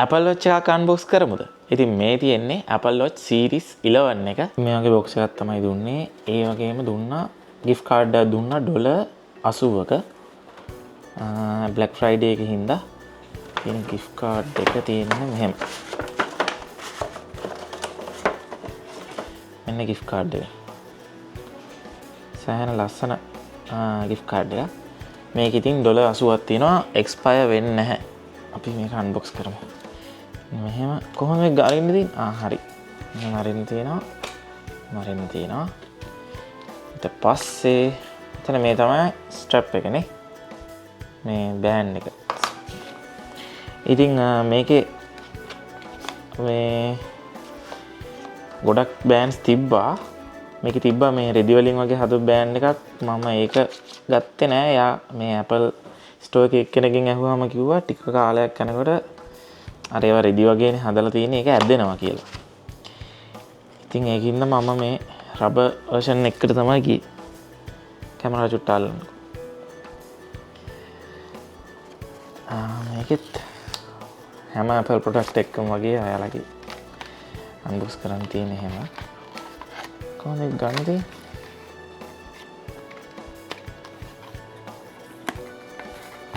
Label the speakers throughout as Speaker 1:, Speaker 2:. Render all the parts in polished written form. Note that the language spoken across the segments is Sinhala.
Speaker 1: Apple Watch එකක් අන්බොක්ස් කරමුද? ඉතින් මේ තියෙන්නේ Apple Watch Series 11 එක. මේ වගේ බොක්ස් එකක් තමයි දුන්නේ. ඒ වගේම දුන්නා gift card එකක් දුන්නා $80ක. Black Friday එකේ හින්දා තියෙන gift card එක තියෙන්නේ මෙහෙම. මෙන්න gift card එක. සෑහෙන ලස්සන gift card එකක්. මේක ඉතින් $80ක් තියෙනවා. expire වෙන්නේ නැහැ. අපි මේක unbox කරමු. මෙහෙම කොහොමද මේක අරින්න තියෙන්නේ? හරි. මෙහෙම අරින්න තියෙනවා. ඊට පස්සේ එතන මේ තමයි ස්ට්‍රැප් එකනේ. මේ බෑන්ඩ් එක. ඉතින් මේකේ මේ ගොඩක් බෑන්ඩ්ස් තිබ්බා. මේකේ තිබ්බා මේ රෙදි වලින් වගේ හදපු බෑන්ඩ් එකක්. මම ඒක ගත්තේ නෑ. යා මේ Apple ස්ටෝර් එකේ කෙනකින් ඇහුවාම කිව්වා ටික කාලයක් යනකොට අර ඒවා රෙදි වගේනේ හදලා තියෙන්නේ ඒක ඇද්දෙනවා කියලා. ඉතින් ඒකින්ද මම මේ රබර් වර්ෂන් එකට තමයි ගියේ. කැමරා චුට්ට අල්ලන්නකෝ. මේකෙත් හැම Apple product එකකම වගේ ඔයාලගේ unbox කරන්න තියෙන හැම කොහොමද ගන්නද?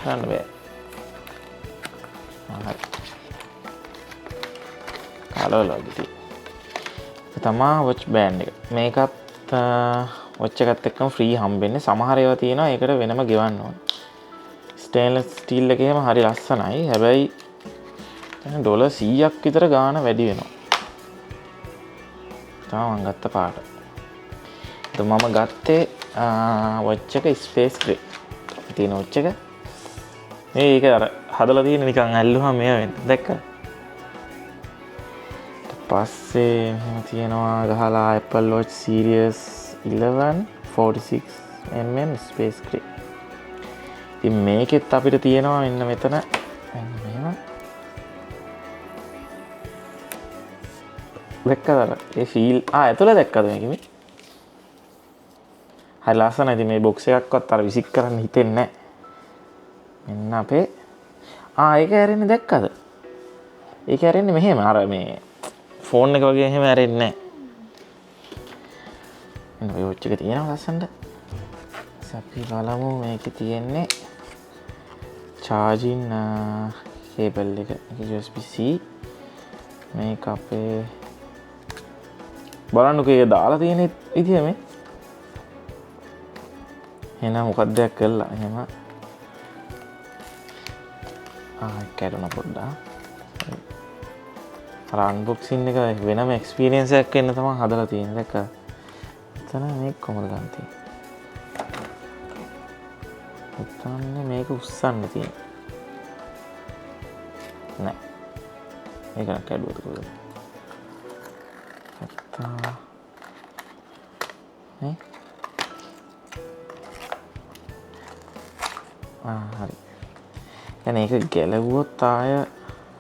Speaker 1: ගන්න බෑ. හරි. කාලවලදී තමා watch band එක. මේකත් watch එකත් එක්කම free හම්බෙන්නේ. සමහර ඒවා තියෙනවා ඒකට වෙනම ගෙවන්න ඕන. stainless steel එකේම හරි ලස්සනයි. හැබැයි $100ක් විතර ගාණ වැඩි වෙනවා. තමයි මම ගත්ත පාට. මම ගත්තේ watch එක space gray. තියෙන watch එක. මේක අර හදලා තියෙන නිකන් ඇල්ලුවා මේ වෙන්න. දැක්කද? පස්සේ මෙහෙම තියෙනවා ගහලා Apple Watch Series 11 46mm space gray. ඉතින් මේකෙත් අපිට තියෙනවා මෙන්න මෙතන මෙහෙම. දැක්කද අර ඒ ෆීල් ඇතුළ දැක්කද මේකෙ? හරි ලස්සනයි. ඉතින් මේ බොක්ස් එකක්වත් අර විසික් කරන්න හිතෙන්නේ නැහැ. මෙන්න අපේ ඒක ඇරෙන්නේ දැක්කද? ඒක ඇරෙන්නේ මෙහෙම අර මේ ෆෝන් එක වගේ එහෙම ඇරෙන්නේ නැහැ. මේ watch එක තියෙනවා ලස්සනට. අපි බලමු මේකේ තියෙන්නේ charging cable එක. USB-C. මේක අපේ බලන්නකෝ ඒක දාලා තියෙන විදිය මේ. එහෙනම් මොකක්ද දෙයක් කළා එහෙම. කැඩුණා පොඩ්ඩක්. අර අන්බොක්සින් එක වෙනම එක්ස්පීරියන්ස් එකක් වෙන්න තමයි හදලා තියෙන්නේ. දැක්කද? එතන මේක කොහොමද ගන්න තියෙන්නේ? එතන මේක උස්සන්න තියෙන්නේ. නෑ. මේක නම් කැඩුවද කොහොමද? හරි. يعني ඒක ගැලවුවොත් ආය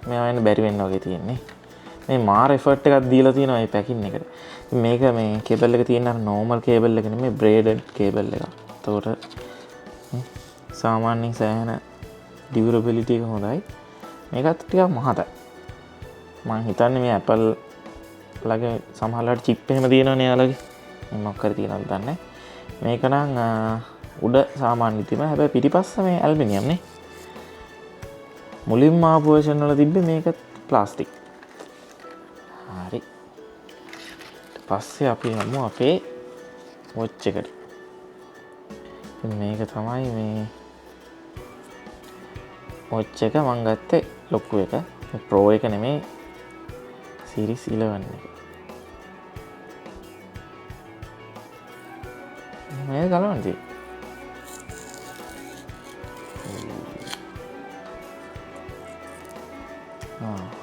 Speaker 1: මේවා වෙන බැරි වෙන්න වගේ තියෙන්නේ. මේ මාර එෆර්ට් එකක් දීලා තියෙනවා මේ පැකින් එකට. මේක මේ කේබල් එක තියෙන අර normal කේබල් එක නෙමෙයි braided කේබල් එකක්. ඒතකොට සාමාන්‍යයෙන් සෑහෙන durability එක හොඳයි. මේකත් ටිකක් මහතයි. මම හිතන්නේ මේ Apple ලගේ සමහරවිට chip එහෙම තියෙනවනේ යාලගේ. මේ මොකක් හරි තියෙනවද දන්නේ. මේක නම් උඩ සාමාන්‍ය තිබ්බා. හැබැයි පිටිපස්ස මේ ඇලුමිනියම් නේ. මුලින්ම ආපු version වල තිබ්බේ මේක ප්ලාස්ටික්. හරි. ඊට පස්සේ අපි යමු අපේ watch එකට. මේක තමයි මේ watch එක මම ගත්තේ ලොකු එක. Pro එක නෙමෙයි Series 11 එක. මේක ගලවන්න තියෙන්නේ.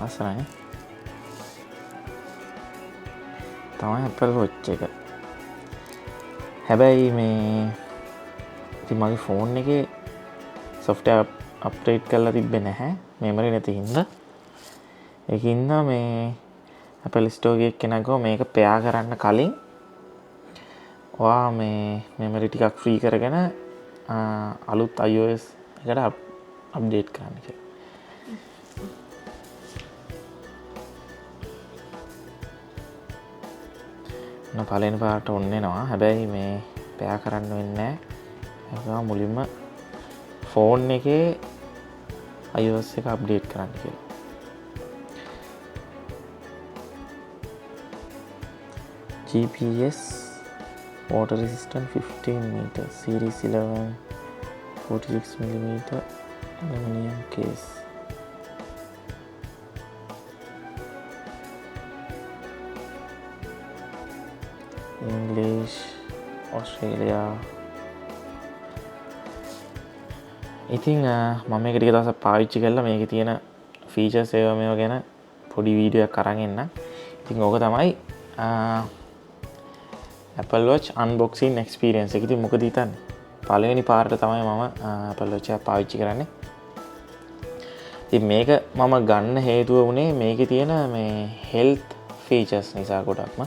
Speaker 1: අසරයි. තමයි Apple Watch එක. හැබැයි මේ ඉතින් මගේ ෆෝන් එකේ software update කරලා තිබ්බේ නැහැ. memory නැති හින්දා. ඒකින්ද මේ Apple Store එකේ කෙනෙක්ව මේක pair කරන්න කලින් ඔයා මේ memory ටිකක් free කරගෙන අලුත් iOS එකට update කරන්න කියලා. පළවෙනි පාට ඔන්න එනවා. හැබැයි මේ පෙයා කරන්න වෙන්නේ නැහැ. මුලින්ම ෆෝන් එකේ iOS එක අප්ඩේට් කරන්න කියලා. GPS water resistant 15 meter series 11 46mm aluminum case. English Australia. ඉතින් මම මේක ටික දවසක් පාවිච්චි කරලා මේකේ තියෙන ෆීචර්ස් ඒවා මේවා ගැන පොඩි වීඩියෝ එකක් අරන් එන්නම්. ඉතින් ඕක තමයි Apple Watch unboxing experience එක. ඉතින් මොකද හිතන්නේ? පළවෙනි පාරට තමයි මම Apple Watch එක පාවිච්චි කරන්නේ. ඉතින් මේක මම ගන්න හේතුව වුණේ මේකේ තියෙන මේ health features නිසා ගොඩක්ම.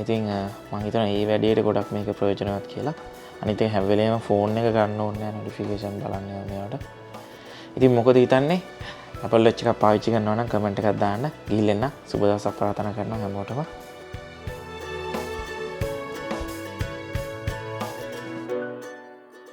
Speaker 1: ඉතින් මම හිතනවා මේ වැඩේට ගොඩක් මේක ප්‍රයෝජනවත් කියලා. අනිත් එක හැම වෙලේම ෆෝන් එක ගන්න ඕනේ නැහැ notification බලන්න මේවට. ඉතින් මොකද හිතන්නේ? Apple Watch එක පාවිච්චි කරනවා නම් කමෙන්ට් එකක් දාන්න. ගිහින් එන්න. සුබ දවසක් ප්‍රාර්ථනා කරනවා හැමෝටම.